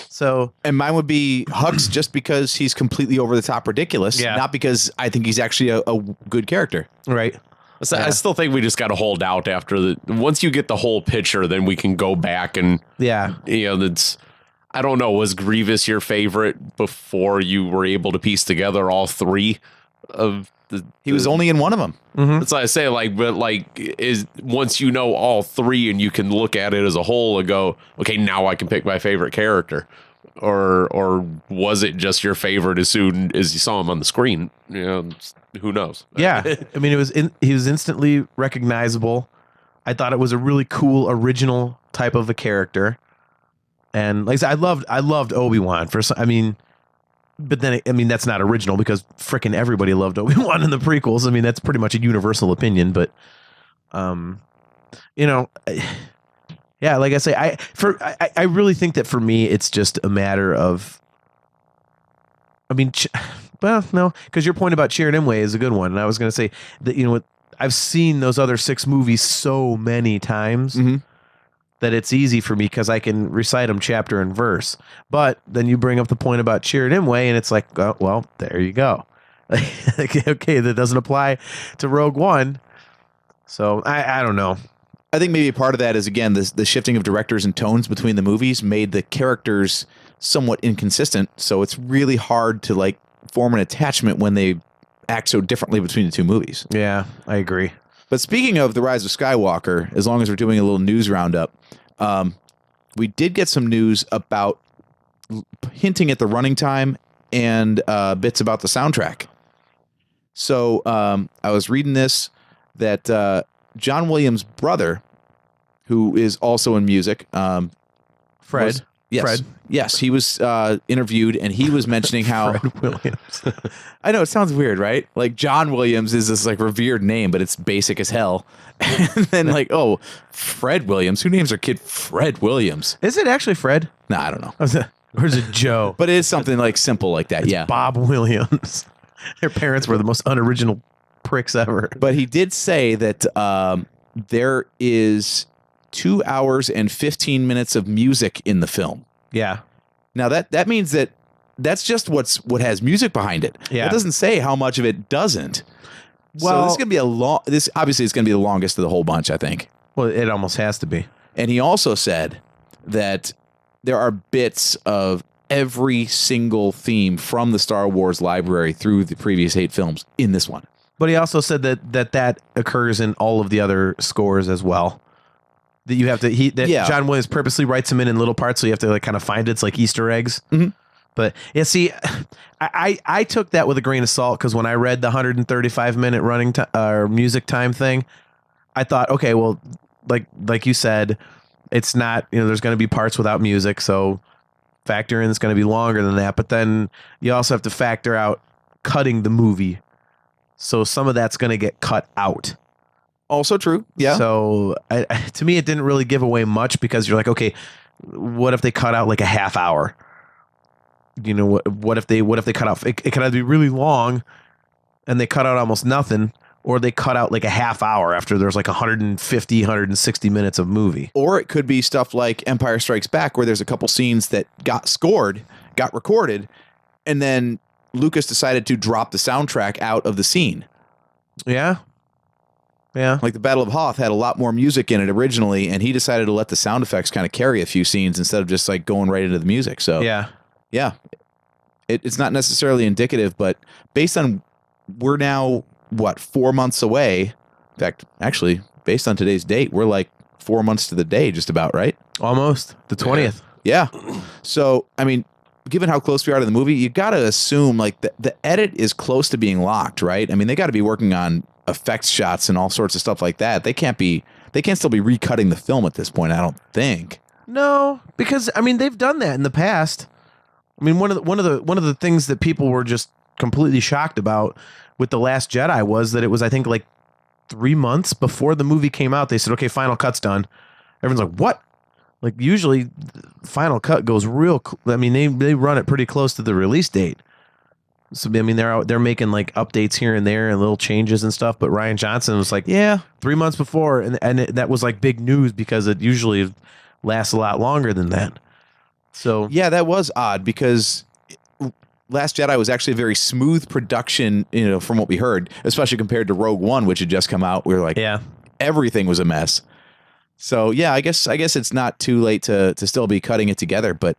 Speaker 1: So,
Speaker 6: and mine would be Hux, just because he's completely over the top ridiculous, not because I think he's actually a good character.
Speaker 1: Right.
Speaker 7: So I still think we just got to hold out after once you get the whole picture, then we can go back and you know, I don't know, was Grievous your favorite before you were able to piece together all three of the?
Speaker 6: He was only in one of them.
Speaker 1: Mm-hmm.
Speaker 7: That's what I say. Like, but like, is once you know all three and you can look at it as a whole and go, okay, now I can pick my favorite character, or was it just your favorite as soon as you saw him on the screen? You know, who knows?
Speaker 1: Yeah, I mean, he was instantly recognizable. I thought it was a really cool, original type of a character. And like I said, I loved Obi-Wan but then that's not original because frickin' everybody loved Obi-Wan in the prequels. I mean, that's pretty much a universal opinion, but you know, yeah, like I say, I really think that for me it's just a matter of I mean, well, no, because your point about Chirrut Imwe is a good one. And I was going to say that, I've seen those other 6 movies so many times that it's easy for me because I can recite them chapter and verse. But then you bring up the point about Chirrut Imwe, and it's like, oh, well, there you go. Okay, that doesn't apply to Rogue One. So I don't know.
Speaker 6: I think maybe part of that is, again, the shifting of directors and tones between the movies made the characters somewhat inconsistent. So it's really hard to like form an attachment when they act so differently between the two movies.
Speaker 1: Yeah, I agree.
Speaker 6: But speaking of The Rise of Skywalker, as long as we're doing a little news roundup, we did get some news about hinting at the running time and bits about the soundtrack. So I was reading this that John Williams' brother, who is also in music,
Speaker 1: Fred.
Speaker 6: Yes, he was interviewed, and he was mentioning how
Speaker 1: Fred Williams.
Speaker 6: I know it sounds weird, right? Like John Williams is this like revered name, but it's basic as hell. And then like, oh, Fred Williams. Who names their kid Fred Williams?
Speaker 1: Is it actually Fred?
Speaker 6: Nah, I don't know.
Speaker 1: Or is it Joe?
Speaker 6: But it is something like simple like that. Yeah,
Speaker 1: Bob Williams. Their parents were the most unoriginal pricks ever.
Speaker 6: But he did say that there is 2 hours and 15 minutes of music in the film.
Speaker 1: Yeah.
Speaker 6: Now that means that that's just what has music behind it.
Speaker 1: Yeah.
Speaker 6: It doesn't say how much of it doesn't.
Speaker 1: Well,
Speaker 6: so this is gonna be this obviously is gonna be the longest of the whole bunch, I think.
Speaker 1: Well, it almost has to be.
Speaker 6: And he also said that there are bits of every single theme from the Star Wars library through the previous 8 films in this one.
Speaker 1: But he also said that occurs in all of the other scores as well. That you have to John Williams purposely writes them in little parts, so you have to like kind of find it. It's like Easter eggs.
Speaker 6: Mm-hmm.
Speaker 1: But yeah, see, I took that with a grain of salt because when I read the 135-minute running music time thing, I thought, okay, well, like you said, it's not, there's going to be parts without music, so factor in it's going to be longer than that. But then you also have to factor out cutting the movie, so some of that's going to get cut out.
Speaker 6: Also true. Yeah.
Speaker 1: So to me, it didn't really give away much because you're like, okay, what if they cut out like a half hour? What if they cut out? It could either be really long, and they cut out almost nothing, or they cut out like a half hour after there's like 150, 160 minutes of movie.
Speaker 6: Or it could be stuff like Empire Strikes Back, where there's a couple scenes that got recorded, and then Lucas decided to drop the soundtrack out of the scene.
Speaker 1: Yeah. Yeah.
Speaker 6: Like the Battle of Hoth had a lot more music in it originally, and he decided to let the sound effects kind of carry a few scenes instead of just like going right into the music. So yeah, it's not necessarily indicative, but based on we're now 4 months away. In fact, actually, based on today's date, we're like 4 months to the day, just about, right?
Speaker 1: Almost the 20th.
Speaker 6: Yeah. So I mean, given how close we are to the movie, you got to assume like the edit is close to being locked, right? I mean, they got to be working on effects shots and all sorts of stuff like that. They can't still be recutting the film at this point, I don't think.
Speaker 1: No, because I mean they've done that in the past. I mean one of the things that people were just completely shocked about with The Last Jedi was that it was, I think, like 3 months before the movie came out. They said, okay, final cut's done. Everyone's like, what? Like usually final cut goes I mean they run it pretty close to the release date. So I mean they're making like updates here and there and little changes and stuff, but Rian Johnson was like, yeah, 3 months before, and that was like big news because it usually lasts a lot longer than that. So
Speaker 6: yeah, that was odd because Last Jedi was actually a very smooth production, from what we heard, especially compared to Rogue One, which had just come out. We were like,
Speaker 1: yeah, everything
Speaker 6: was a mess. So yeah, I guess it's not too late to still be cutting it together, but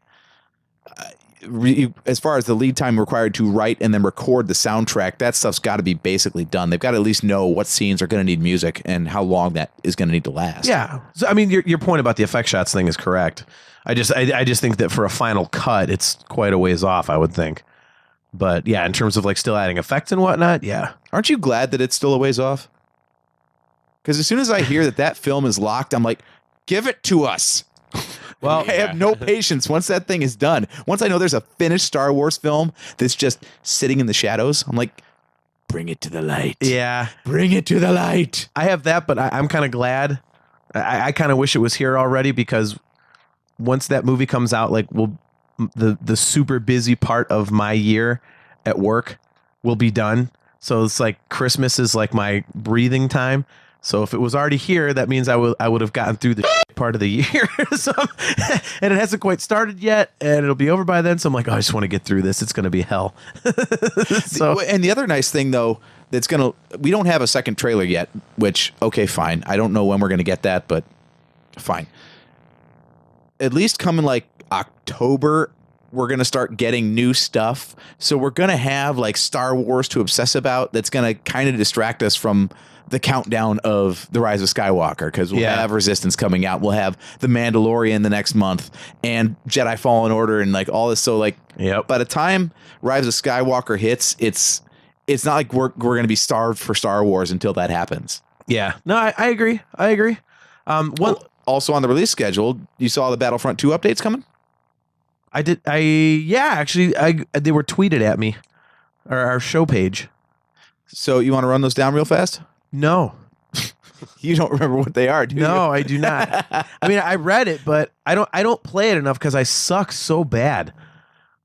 Speaker 6: as far as the lead time required to write and then record the soundtrack, that stuff's got to be basically done. They've got to at least know what scenes are going to need music and how long that is going to need to last.
Speaker 1: Yeah. So I mean, your point about the effect shots thing is correct. I just think that for a final cut, it's quite a ways off, I would think. But yeah, in terms of like still adding effects and whatnot, yeah.
Speaker 6: Aren't you glad that it's still a ways off? Because as soon as I hear that film is locked, I'm like, give it to us. Well, I have no patience once that thing is done. Once I know there's a finished Star Wars film that's just sitting in the shadows, I'm like, bring it to the light.
Speaker 1: Yeah.
Speaker 6: Bring it to the light.
Speaker 1: I have that, but I'm kind of glad. I kind of wish it was here already because once that movie comes out, like the super busy part of my year at work will be done. So it's like Christmas is like my breathing time. So if it was already here, that means I would have gotten through the part of the year. And it hasn't quite started yet, and it'll be over by then. So I'm like, oh, I just want to get through this. It's going to be hell.
Speaker 6: And the other nice thing, though, we don't have a second trailer yet, which, okay, fine. I don't know when we're going to get that, but fine. At least come in like October, we're going to start getting new stuff. So we're going to have like Star Wars to obsess about that's going to kind of distract us from the countdown of the Rise of Skywalker, because we'll have Resistance coming out. We'll have the Mandalorian the next month and Jedi Fallen Order and like all this. So like by the time Rise of Skywalker hits, it's not like we're going to be starved for Star Wars until that happens.
Speaker 1: Yeah, no, I agree.
Speaker 6: Also on the release schedule, you saw the Battlefront 2 updates coming?
Speaker 1: I did. Actually, they were tweeted at me, our show page.
Speaker 6: So you want to run those down real fast?
Speaker 1: No.
Speaker 6: You don't remember what they are, do you?
Speaker 1: No, I do not. I mean, I read it, but I don't play it enough because I suck so bad.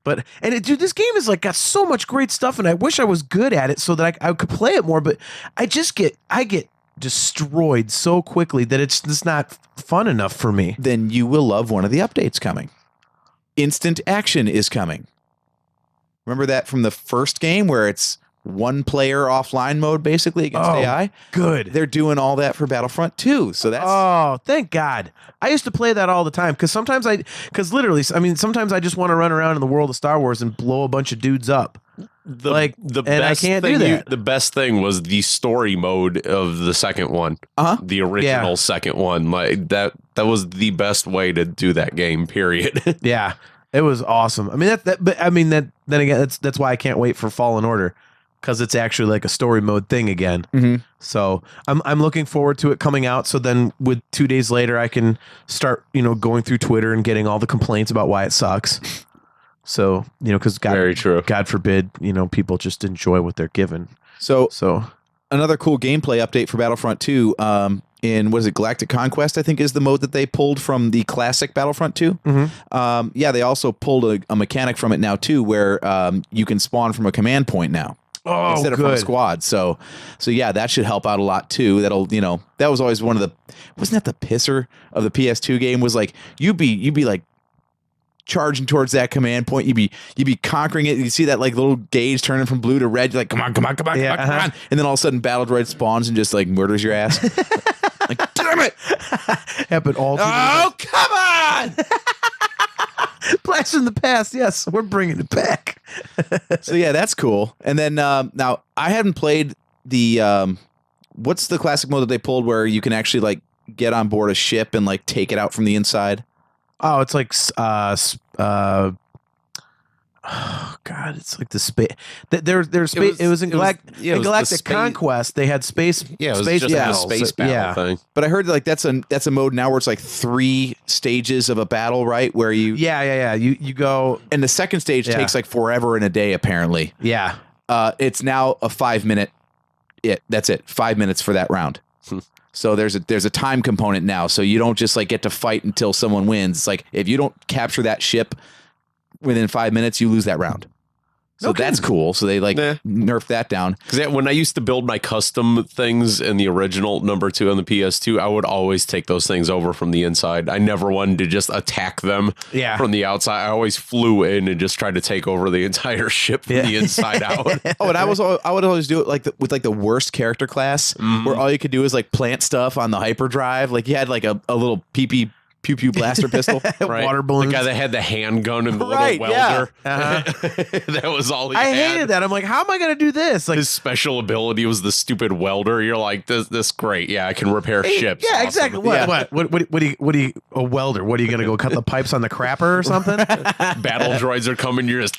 Speaker 1: Dude, this game is like got so much great stuff, and I wish I was good at it so that I could play it more. But I get destroyed so quickly that it's just not fun enough for me.
Speaker 6: Then you will love one of the updates coming. Instant action is coming. Remember that from the first game where it's one player offline mode basically against AI?
Speaker 1: Good.
Speaker 6: They're doing all that for Battlefront 2. So that's
Speaker 1: thank God. I used to play that all the time because sometimes I just want to run around in the world of Star Wars and blow a bunch of dudes up. I can't do that.
Speaker 7: The best thing was the story mode of the second one. The original second one. Like that was the best way to do that game, period.
Speaker 1: Yeah. It was awesome. I mean then again that's why I can't wait for Fallen Order, because it's actually like a story mode thing again.
Speaker 6: Mm-hmm.
Speaker 1: So I'm looking forward to it coming out. So then with 2 days later, I can start, going through Twitter and getting all the complaints about why it sucks. So, because
Speaker 7: very true.
Speaker 1: God forbid, people just enjoy what they're given.
Speaker 6: So another cool gameplay update for Battlefront 2, in what is it, Galactic Conquest, I think is the mode that they pulled from the classic Battlefront 2.
Speaker 1: Mm-hmm.
Speaker 6: They also pulled a mechanic from it now too, where you can spawn from a command point now. Instead of from a squad. So yeah, that should help out a lot too. That'll, that was always one of wasn't that the pisser of the PS2 game, was like you'd be like charging towards that command point, you'd be conquering it, you see that like little gauge turning from blue to red, you're like come on, come on. And then all of a sudden Battle Droid spawns and just like murders your ass. Like, damn it.
Speaker 1: Happened all
Speaker 6: come on.
Speaker 1: Blast in the past, yes, we're bringing it back.
Speaker 6: So yeah, that's cool. And then now I haven't played the what's the classic mode that they pulled where you can actually like get on board a ship and like take it out from the inside?
Speaker 1: Oh, it's like it's like the space. There's space. It was in Galactic Conquest. They had space.
Speaker 7: Yeah, it was
Speaker 1: space
Speaker 7: just a
Speaker 1: battles.
Speaker 7: space battle thing.
Speaker 6: But I heard like that's a mode now where it's like 3 stages of a battle, right? Where you
Speaker 1: you go,
Speaker 6: and the second stage takes like forever and a day apparently.
Speaker 1: Yeah.
Speaker 6: It's now a 5-minute. That's it. 5 minutes for that round. So there's a time component now. So you don't just like get to fight until someone wins. It's like if you don't capture that ship within 5 minutes, you lose that round. So that's cool. So they like nerfed that down.
Speaker 7: Because when I used to build my custom things in the original number 2 on the PS2, I would always take those things over from the inside. I never wanted to just attack them from the outside. I always flew in and just tried to take over the entire ship from the inside out.
Speaker 6: And I would always do it like with like the worst character class, where all you could do is like plant stuff on the hyperdrive. Like you had like a little pew pew blaster pistol,
Speaker 1: water balloons.
Speaker 7: The guy that had the handgun and the little welder. That was all he had.
Speaker 1: I hated that. I'm like, how am I going to do this? Like,
Speaker 7: his special ability was the stupid welder. You're like, this great. Yeah, I can repair ships.
Speaker 1: Yeah,
Speaker 7: awesome.
Speaker 1: exactly. What do you a welder? What are you going to go cut the pipes on the crapper or something?
Speaker 7: Battle droids are coming. You're just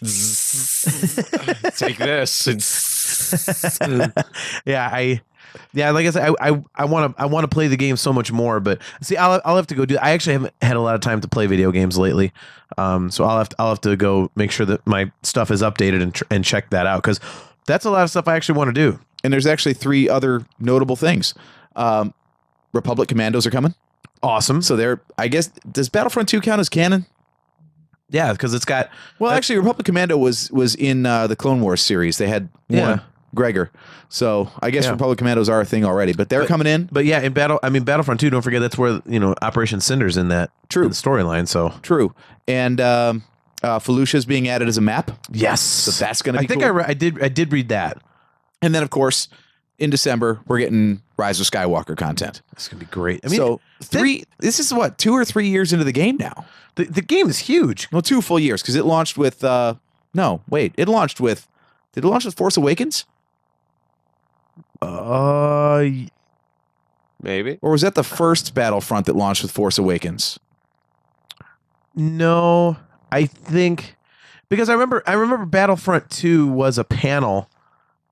Speaker 7: take this.
Speaker 1: Like I said, I want to play the game so much more, but see, I'll have to go do. I actually haven't had a lot of time to play video games lately, so I'll have to go make sure that my stuff is updated and check that out, because that's a lot of stuff I actually want to do.
Speaker 6: And there's actually 3 other notable things. Republic Commandos are coming.
Speaker 1: Awesome.
Speaker 6: So I guess, does Battlefront 2 count as canon?
Speaker 1: Yeah, because it's got.
Speaker 6: Well, actually, Republic Commando was in the Clone Wars series. They had one Gregor, so I guess Republic Commandos are a thing already. But they're coming in.
Speaker 1: But yeah, in Battlefront 2. Don't forget that's where Operation Cinder's in that storyline. So
Speaker 6: true, and Felucia's being added as a map.
Speaker 1: Yes,
Speaker 6: so that's going to be.
Speaker 1: I think
Speaker 6: cool.
Speaker 1: I did read that.
Speaker 6: And then of course in December we're getting Rise of Skywalker content.
Speaker 1: It's going to be great. I mean,
Speaker 6: so this is what 2 or 3 years into the game now.
Speaker 1: The game is huge.
Speaker 6: Well, 2 full years because it launched with Did it launch with Force Awakens?
Speaker 7: Maybe.
Speaker 6: Or was that the first Battlefront that launched with Force Awakens?
Speaker 1: No, I think because I remember Battlefront 2 was a panel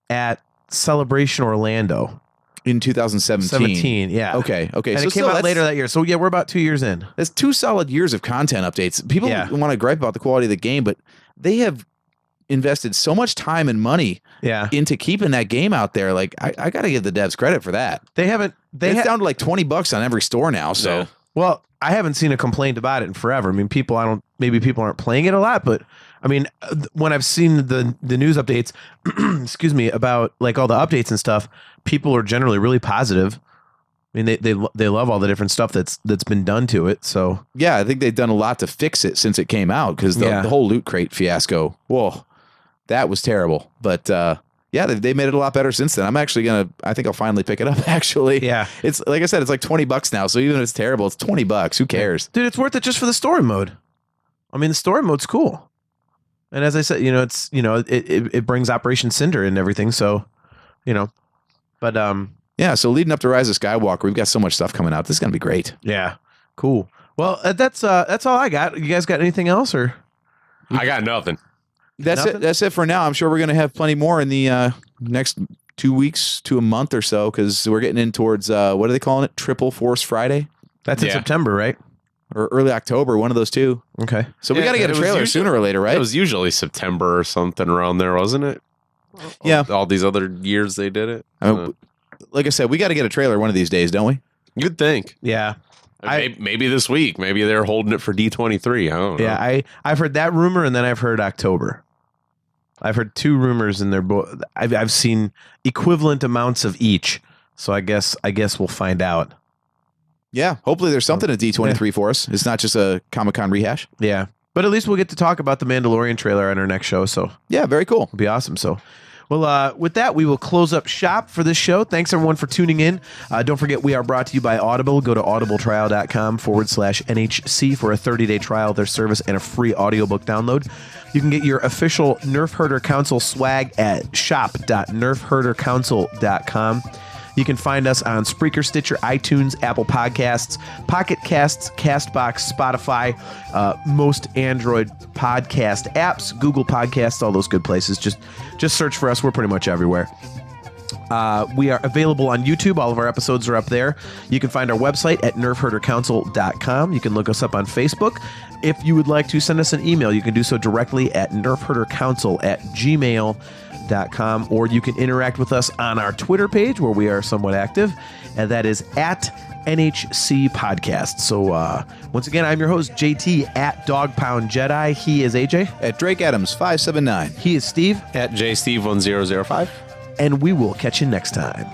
Speaker 1: at Celebration Orlando
Speaker 6: in 2017.
Speaker 1: 17, yeah.
Speaker 6: Okay.
Speaker 1: And
Speaker 6: so
Speaker 1: it came out later that year. So yeah, we're about 2 years in.
Speaker 6: That's 2 solid years of content updates. People want to gripe about the quality of the game, but they have invested so much time and money into keeping that game out there. Like I got to give the devs credit for that. It's down to like $20 on every store now. So
Speaker 1: well, I haven't seen a complaint about it in forever. I mean, maybe people aren't playing it a lot, but I mean, when I've seen the news updates, excuse me, about like all the updates and stuff, people are generally really positive. I mean, they love all the different stuff that's been done to it. So
Speaker 6: yeah, I think they've done a lot to fix it since it came out because the whole loot crate fiasco. Whoa, that was terrible. But yeah, they made it a lot better since then. I'm actually I think I'll finally pick it up. Actually,
Speaker 1: yeah,
Speaker 6: it's like I said, it's like $20 now. So even if it's terrible, it's $20. Who cares,
Speaker 1: dude? It's worth it just for the story mode. I mean, the story mode's cool. And as I said, it brings Operation Cinder and everything. So, but
Speaker 6: yeah. So leading up to Rise of Skywalker, we've got so much stuff coming out. This is gonna be great.
Speaker 1: Yeah, cool. Well, that's all I got. You guys got anything else or?
Speaker 7: I got nothing.
Speaker 6: That's it for now. I'm sure we're gonna have plenty more in the next 2 weeks to a month or so because we're getting in towards what are they calling it? Triple Force Friday.
Speaker 1: That's in September, right?
Speaker 6: Or early October, one of those two.
Speaker 1: Okay.
Speaker 6: So we got to get a trailer sooner or later, right?
Speaker 7: It was usually September or something around there, wasn't it?
Speaker 6: Yeah.
Speaker 7: All these other years they did it.
Speaker 6: Like I said, we got to get a trailer one of these days, don't we?
Speaker 7: You'd think.
Speaker 1: Yeah.
Speaker 7: Maybe this week. Maybe they're holding it for D23. I don't know.
Speaker 1: Yeah, I've heard that rumor, and then I've heard October. I've heard 2 rumors, and they're both. I've seen equivalent amounts of each. So I guess we'll find out.
Speaker 6: Yeah, hopefully there's something at D23 for us. It's not just a Comic-Con rehash.
Speaker 1: Yeah, but at least we'll get to talk about the Mandalorian trailer on our next show. So
Speaker 6: yeah, very cool.
Speaker 1: It'll be awesome. So. Well, with that, we will close up shop for this show. Thanks, everyone, for tuning in. Don't forget, we are brought to you by Audible. Go to audibletrial.com/NHC for a 30-day trial of their service and a free audiobook download. You can get your official Nerf Herder Council swag at shop.nerfherdercouncil.com. You can find us on Spreaker, Stitcher, iTunes, Apple Podcasts, Pocket Casts, CastBox, Spotify, most Android podcast apps, Google Podcasts, all those good places. Just search for us. We're pretty much everywhere. We are available on YouTube. All of our episodes are up there. You can find our website at nerfherdercouncil.com. You can look us up on Facebook. If you would like to send us an email, you can do so directly at nerfherdercouncil@gmail.com, or you can interact with us on our Twitter page where we are somewhat active, and that is at NHC Podcast. So once again, I'm your host, JT, at Dog Pound Jedi. He is AJ.
Speaker 6: At Drake Adams 579.
Speaker 1: He is Steve.
Speaker 7: At JSteve1005.
Speaker 1: And we will catch you next time.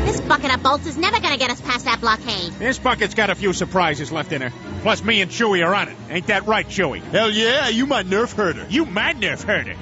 Speaker 3: This bucket of bolts is never gonna get us past that blockade.
Speaker 4: This bucket's got a few surprises left in her. Plus, me and Chewie are on it. Ain't that right, Chewie?
Speaker 8: Hell yeah, you my Nerf herder.
Speaker 4: You my Nerf herder.